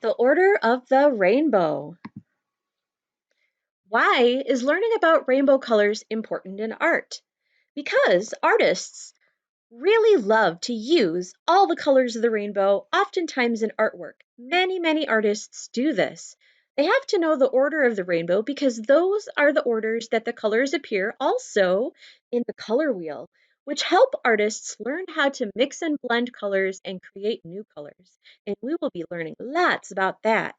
The Order of the Rainbow. Why is learning about rainbow colors important in art? Because artists really love to use all the colors of the rainbow, oftentimes in artwork. Many artists do this. They have to know the order of the rainbow because those are the orders that the colors appear also in the color wheel, which help artists learn how to mix and blend colors and create new colors. And we will be learning lots about that.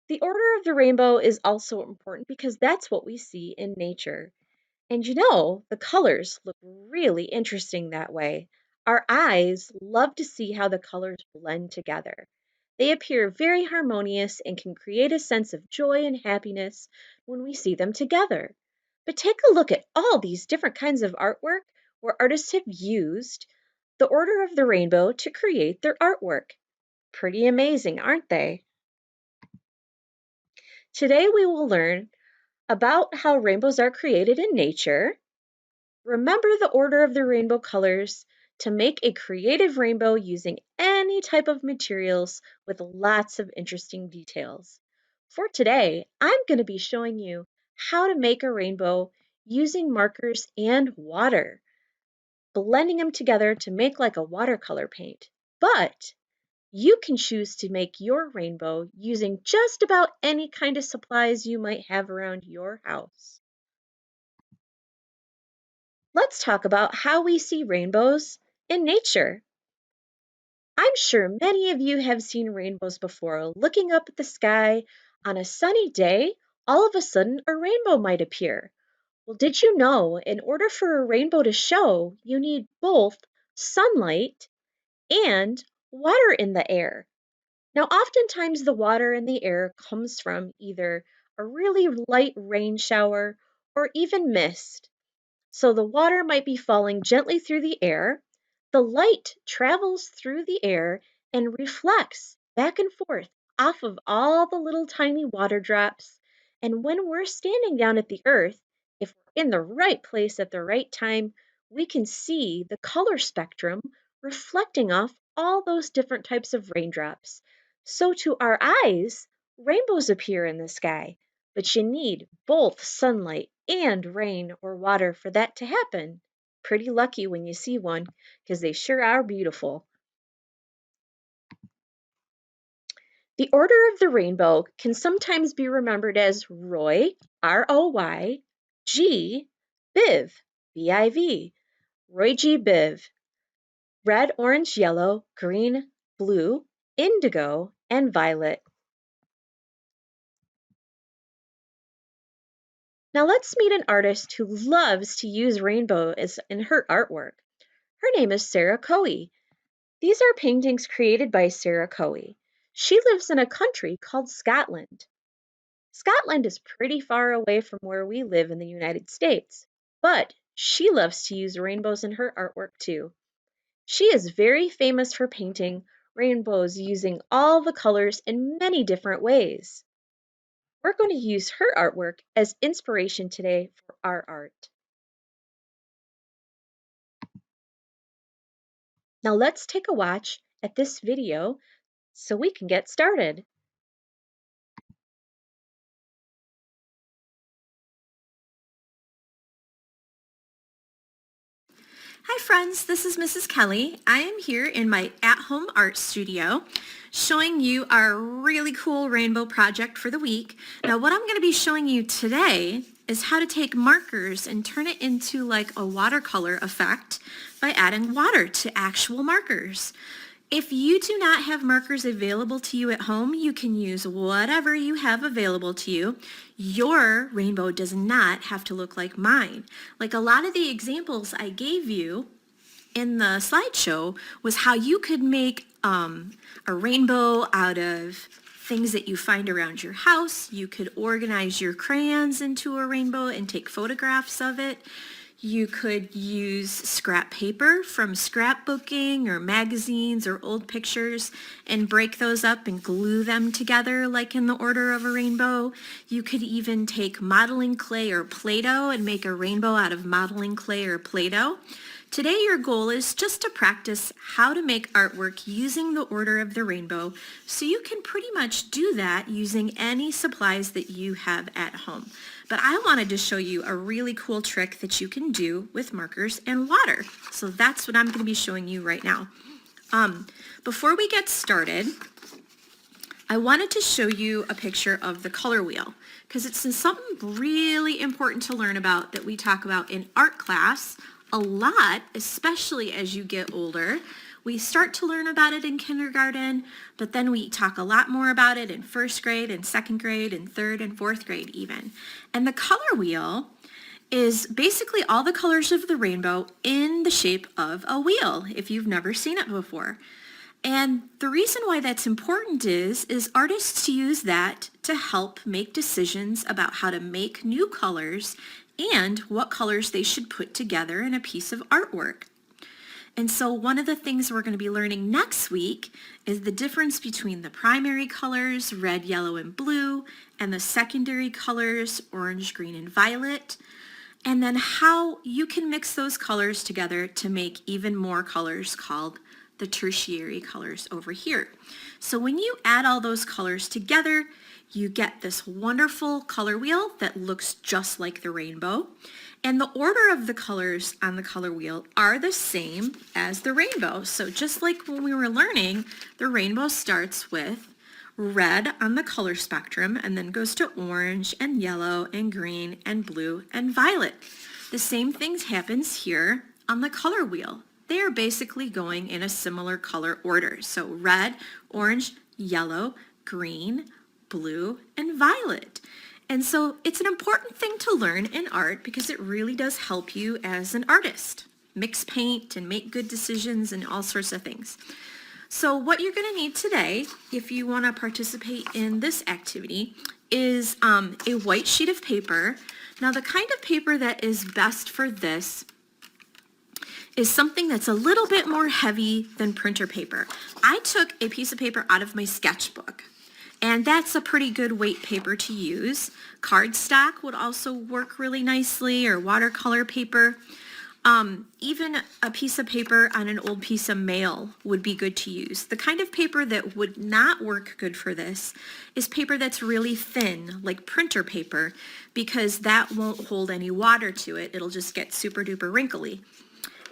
The order of the rainbow is also important because that's what we see in nature. And the colors look really interesting that way. Our eyes love to see how the colors blend together. They appear very harmonious and can create a sense of joy and happiness when we see them together. But take a look at all these different kinds of artwork where artists have used the order of the rainbow to create their artwork. Pretty amazing, aren't they? Today we will learn about how rainbows are created in nature. Remember the order of the rainbow colors to make a creative rainbow using any type of materials with lots of interesting details. For today, I'm going to be showing you how to make a rainbow using markers and water, blending them together to make like a watercolor paint. But you can choose to make your rainbow using just about any kind of supplies you might have around your house. Let's talk about how we see rainbows in nature. I'm sure many of you have seen rainbows before. Looking up at the sky on a sunny day, all of a sudden a rainbow might appear. Well, did you know in order for a rainbow to show, you need both sunlight and water in the air? Now, oftentimes the water in the air comes from either a really light rain shower or even mist. So the water might be falling gently through the air. The light travels through the air and reflects back and forth off of all the little tiny water drops. And when we're standing down at the earth, if we're in the right place at the right time, we can see the color spectrum reflecting off all those different types of raindrops. So to our eyes, rainbows appear in the sky, but you need both sunlight and rain or water for that to happen. Pretty lucky when you see one, because they sure are beautiful. The order of the rainbow can sometimes be remembered as Roy, Roy, G, Biv, Biv, Roy G. Biv, red, orange, yellow, green, blue, indigo, and violet. Now let's meet an artist who loves to use rainbows in her artwork. Her name is Sarah Coe. These are paintings created by Sarah Coe. She lives in a country called Scotland. Scotland is pretty far away from where we live in the United States, but she loves to use rainbows in her artwork too. She is very famous for painting rainbows using all the colors in many different ways. We're going to use her artwork as inspiration today for our art. Now let's take a watch at this video so we can get started. Hi friends, this is Mrs. Kelly. I am here in my at-home art studio showing you our really cool rainbow project for the week. Now what I'm going to be showing you today is how to take markers and turn it into like a watercolor effect by adding water to actual markers. If you do not have markers available to you at home, you can use whatever you have available to you. Your rainbow does not have to look like mine. Like a lot of the examples I gave you in the slideshow was how you could make a rainbow out of things that you find around your house. You could organize your crayons into a rainbow and take photographs of it. You could use scrap paper from scrapbooking or magazines or old pictures and break those up and glue them together like in the order of a rainbow. You could even take modeling clay or Play-Doh and make a rainbow out of modeling clay or Play-Doh. Today your goal is just to practice how to make artwork using the order of the rainbow, so you can pretty much do that using any supplies that you have at home. But I wanted to show you a really cool trick that you can do with markers and water. So that's what I'm going to be showing you right now. Before we get started, I wanted to show you a picture of the color wheel because it's something really important to learn about that we talk about in art class a lot, especially as you get older. We start to learn about it in kindergarten, but then we talk a lot more about it in first grade and second grade and third and fourth grade even. And the color wheel is basically all the colors of the rainbow in the shape of a wheel, if you've never seen it before. And the reason why that's important is artists use that to help make decisions about how to make new colors and what colors they should put together in a piece of artwork. And so one of the things we're going to be learning next week is the difference between the primary colors, red, yellow, and blue, and the secondary colors, orange, green, and violet, and then how you can mix those colors together to make even more colors called the tertiary colors over here. So when you add all those colors together, you get this wonderful color wheel that looks just like the rainbow. And the order of the colors on the color wheel are the same as the rainbow. So just like when we were learning, the rainbow starts with red on the color spectrum and then goes to orange and yellow and green and blue and violet. The same things happens here on the color wheel. They are basically going in a similar color order. So red, orange, yellow, green, blue, and violet. And so it's an important thing to learn in art because it really does help you as an artist. Mix paint and make good decisions and all sorts of things. So what you're going to need today, if you want to participate in this activity, is a white sheet of paper. Now the kind of paper that is best for this is something that's a little bit more heavy than printer paper. I took a piece of paper out of my sketchbook, and that's a pretty good weight paper to use. Cardstock would also work really nicely, or watercolor paper. Even a piece of paper on an old piece of mail would be good to use. The kind of paper that would not work good for this is paper that's really thin, like printer paper, because that won't hold any water to it. It'll just get super duper wrinkly.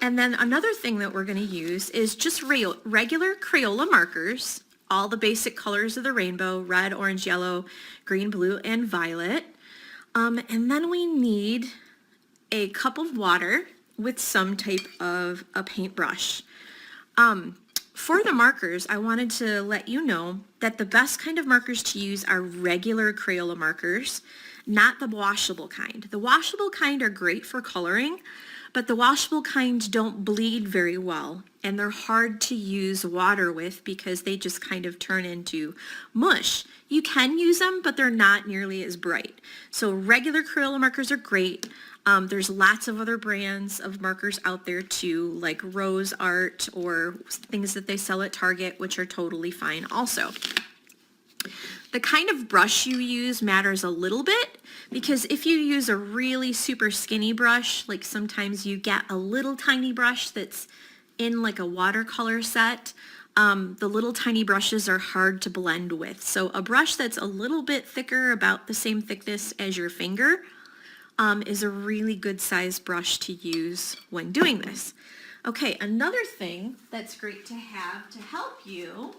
And then another thing that we're going to use is just regular Crayola markers, all the basic colors of the rainbow, red, orange, yellow, green, blue, and violet. And then we need a cup of water with some type of a paintbrush. For the markers, I wanted to let you know that the best kind of markers to use are regular Crayola markers, not the washable kind. The washable kind are great for coloring, but the washable kind don't bleed very well, and they're hard to use water with because they just kind of turn into mush. You can use them, but they're not nearly as bright. So regular Crayola markers are great. There's lots of other brands of markers out there too, like Rose Art or things that they sell at Target, which are totally fine also. The kind of brush you use matters a little bit, because if you use a really super skinny brush, like sometimes you get a little tiny brush that's in like a watercolor set, the little tiny brushes are hard to blend with. So a brush that's a little bit thicker, about the same thickness as your finger, is a really good size brush to use when doing this. Okay, another thing that's great to have to help you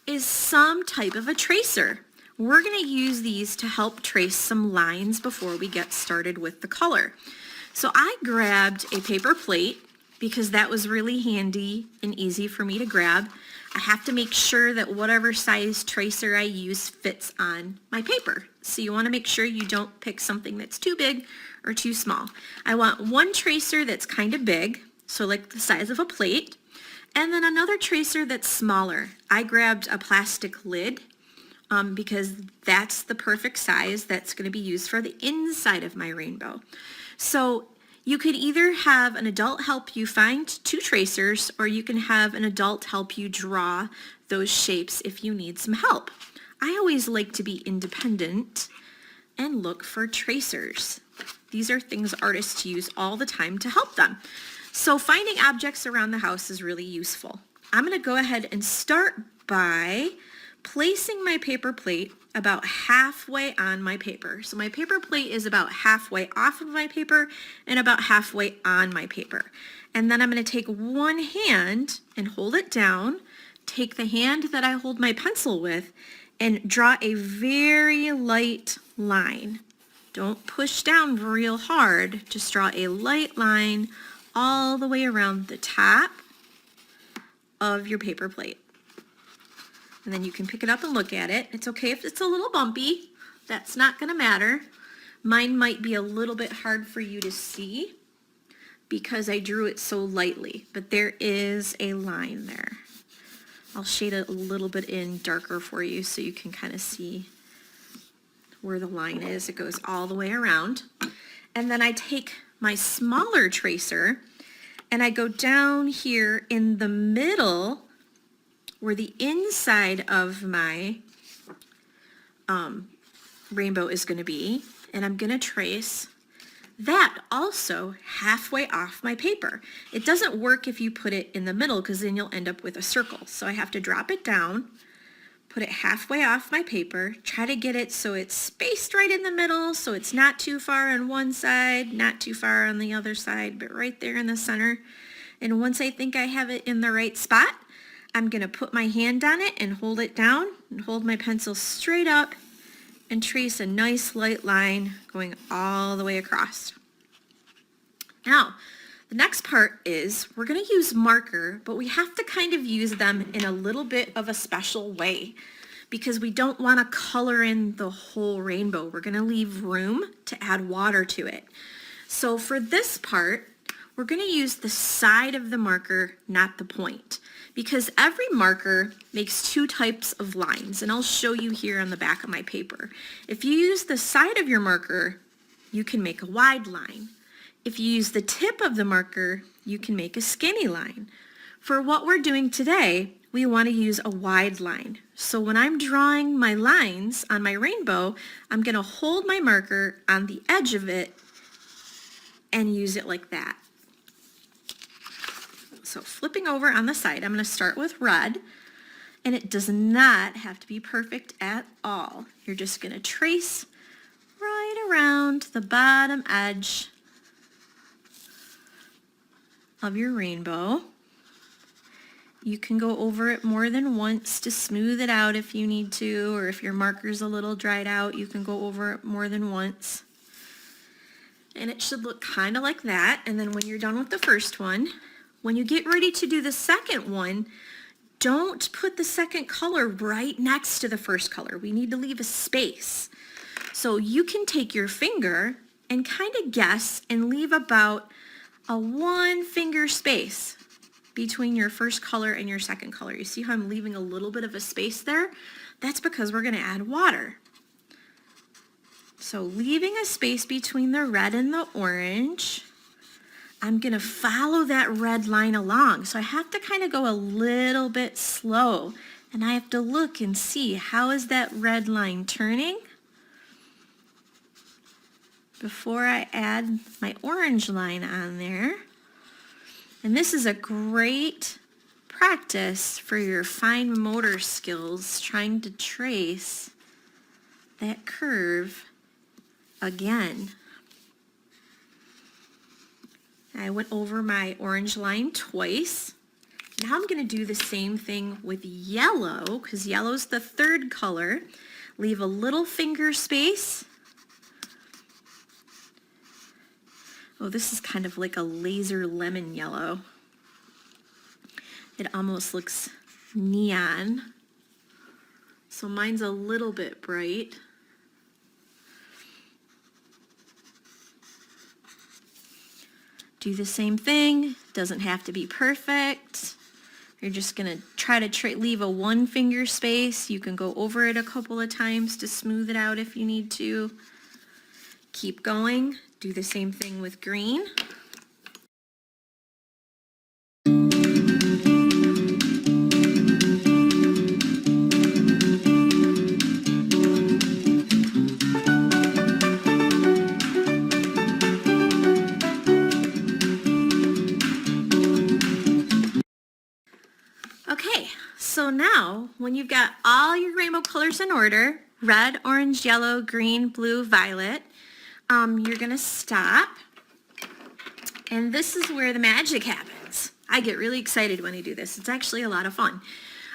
is some type of a tracer. We're going to use these to help trace some lines before we get started with the color. So I grabbed a paper plate because that was really handy and easy for me to grab. I have to make sure that whatever size tracer I use fits on my paper. So you want to make sure you don't pick something that's too big or too small. I want one tracer that's kind of big, so like the size of a plate, and then another tracer that's smaller. I grabbed a plastic lid because that's the perfect size that's going to be used for the inside of my rainbow. So you could either have an adult help you find two tracers, or you can have an adult help you draw those shapes if you need some help. I always like to be independent and look for tracers. These are things artists use all the time to help them. So finding objects around the house is really useful. I'm going to go ahead and start by placing my paper plate about halfway on my paper. So my paper plate is about halfway off of my paper and about halfway on my paper. And then I'm going to take one hand and hold it down, take the hand that I hold my pencil with, and draw a very light line. Don't push down real hard, just draw a light line all the way around the top of your paper plate. And then you can pick it up and look at it. It's okay if it's a little bumpy. That's not going to matter. Mine might be a little bit hard for you to see because I drew it so lightly, but there is a line there. I'll shade it a little bit in darker for you so you can kind of see where the line is. It goes all the way around. And then I take my smaller tracer and I go down here in the middle where the inside of my rainbow is going to be, and I'm going to trace that also halfway off my paper. It doesn't work if you put it in the middle because then you'll end up with a circle. So I have to drop it down, put it halfway off my paper, try to get it so it's spaced right in the middle, so it's not too far on one side, not too far on the other side, but right there in the center. And once I think I have it in the right spot, I'm going to put my hand on it and hold it down and hold my pencil straight up and trace a nice light line going all the way across. Now, the next part is we're going to use marker, but we have to kind of use them in a little bit of a special way because we don't want to color in the whole rainbow. We're going to leave room to add water to it. So for this part, we're going to use the side of the marker, not the point, because every marker makes two types of lines, and I'll show you here on the back of my paper. If you use the side of your marker, you can make a wide line. If you use the tip of the marker, you can make a skinny line. For what we're doing today, we want to use a wide line. So when I'm drawing my lines on my rainbow, I'm going to hold my marker on the edge of it and use it like that. So flipping over on the side, I'm going to start with red, and it does not have to be perfect at all. You're just going to trace right around the bottom edge of your rainbow. You can go over it more than once to smooth it out if you need to, or if your marker's a little dried out, you can go over it more than once. And it should look kind of like that. And then when you're done with the first one, when you get ready to do the second one, don't put the second color right next to the first color. We need to leave a space. So you can take your finger and kind of guess and leave about a 1 finger space between your first color and your second color. You see how I'm leaving a little bit of a space there? That's because we're going to add water. So leaving a space between the red and the orange, I'm going to follow that red line along. So I have to kind of go a little bit slow, and I have to look and see how is that red line turning before I add my orange line on there. And this is a great practice for your fine motor skills, trying to trace that curve again. I went over my orange line twice. Now I'm going to do the same thing with yellow, because yellow's the third color. Leave a little finger space. Oh, this is kind of like a laser lemon yellow. It almost looks neon. So mine's a little bit bright. Do the same thing. Doesn't have to be perfect. You're just going to try to leave a 1 finger space. You can go over it a couple of times to smooth it out if you need to. Keep going. Do the same thing with green. Now, when you've got all your rainbow colors in order, red, orange, yellow, green, blue, violet, you're gonna stop. And this is where the magic happens. I get really excited when I do this. It's actually a lot of fun.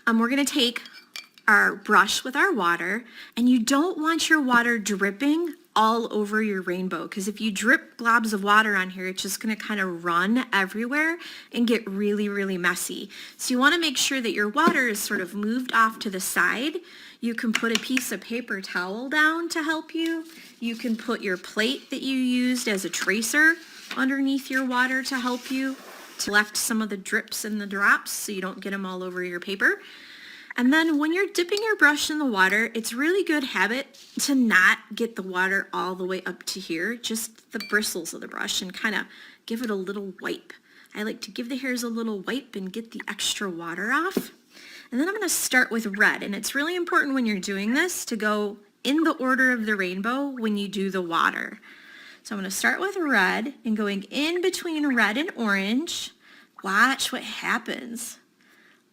We're gonna take our brush with our water, and you don't want your water dripping all over your rainbow, because if you drip globs of water on here, it's just going to kind of run everywhere and get really, really messy. So you want to make sure that your water is sort of moved off to the side. You can put a piece of paper towel down to help you. You can put your plate that you used as a tracer underneath your water to help you to collect some of the drips and the drops so you don't get them all over your paper. And then when you're dipping your brush in the water, it's really good habit to not get the water all the way up to here, just the bristles of the brush, and kind of give it a little wipe. I like to give the hairs a little wipe and get the extra water off. And then I'm going to start with red, and it's really important when you're doing this to go in the order of the rainbow when you do the water. So I'm going to start with red and going in between red and orange. Watch what happens.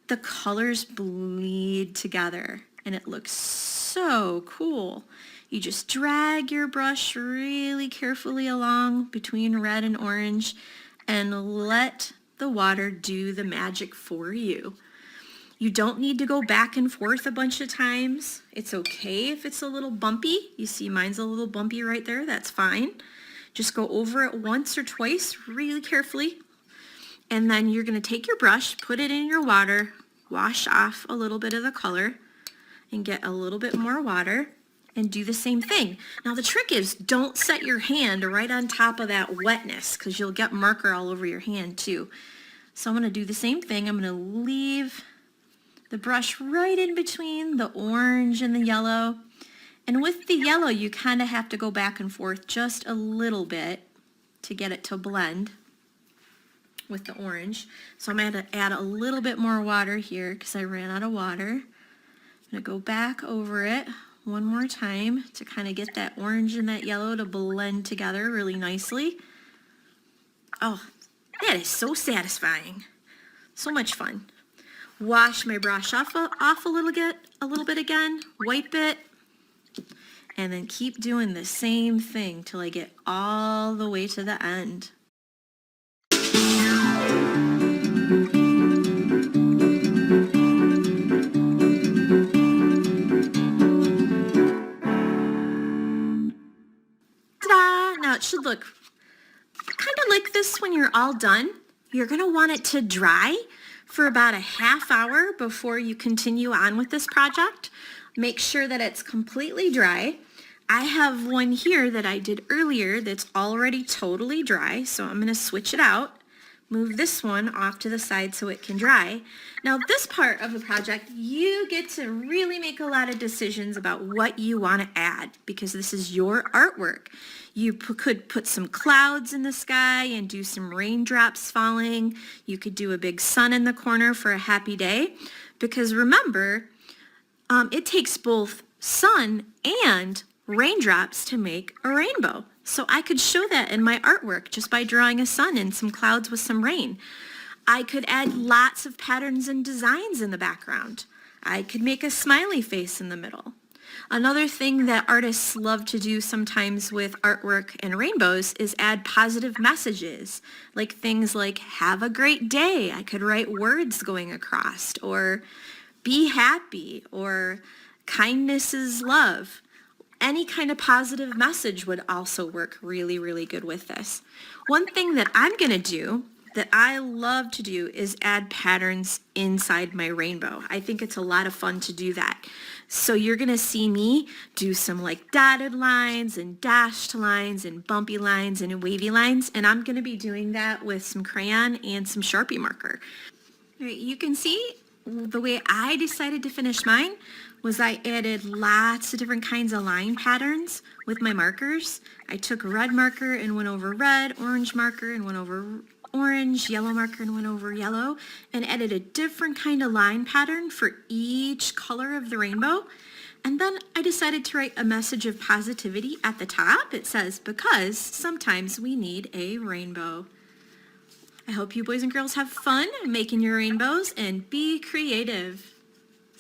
The colors bleed together and it looks so cool. You just drag your brush really carefully along between red and orange and let the water do the magic for you. You don't need to go back and forth a bunch of times. It's okay if it's a little bumpy. You see mine's a little bumpy right there. That's fine. Just go over it once or twice really carefully. And then you're going to take your brush, put it in your water, wash off a little bit of the color, and get a little bit more water, and do the same thing. Now the trick is, don't set your hand right on top of that wetness, because you'll get marker all over your hand too. So I'm going to do the same thing. I'm going to leave the brush right in between the orange and the yellow. And with the yellow, you kind of have to go back and forth just a little bit to get it to blend with the orange. So I'm going to add a little bit more water here because I ran out of water. I'm going to go back over it one more time to kind of get that orange and that yellow to blend together really nicely. Oh, that is so satisfying. So much fun. Wash my brush off a little bit again, wipe it, and then keep doing the same thing till I get all the way to the end. Ta-da! Now it should look kind of like this when you're all done. You're going to want it to dry for about a half hour before you continue on with this project. Make sure that it's completely dry. I have one here that I did earlier that's already totally dry, so I'm going to switch it out. Move this one off to the side so it can dry. Now this part of the project, you get to really make a lot of decisions about what you want to add, because this is your artwork. You could put some clouds in the sky and do some raindrops falling. You could do a big sun in the corner for a happy day, because remember, it takes both sun and raindrops to make a rainbow. So I could show that in my artwork just by drawing a sun and some clouds with some rain. I could add lots of patterns and designs in the background. I could make a smiley face in the middle. Another thing that artists love to do sometimes with artwork and rainbows is add positive messages, like things like, have a great day. I could write words going across, or be happy, or kindness is love. Any kind of positive message would also work really, really good with this. One thing that I'm going to do that I love to do is add patterns inside my rainbow. I think it's a lot of fun to do that. So you're going to see me do some like dotted lines and dashed lines and bumpy lines and wavy lines, and I'm going to be doing that with some crayon and some Sharpie marker. All right, you can see the way I decided to finish mine was I added lots of different kinds of line patterns with my markers. I took a red marker and went over red, orange marker and went over orange, yellow marker and went over yellow, and added a different kind of line pattern for each color of the rainbow. And then I decided to write a message of positivity at the top. It says, because sometimes we need a rainbow. I hope you boys and girls have fun making your rainbows and be creative.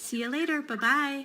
See you later. Bye-bye.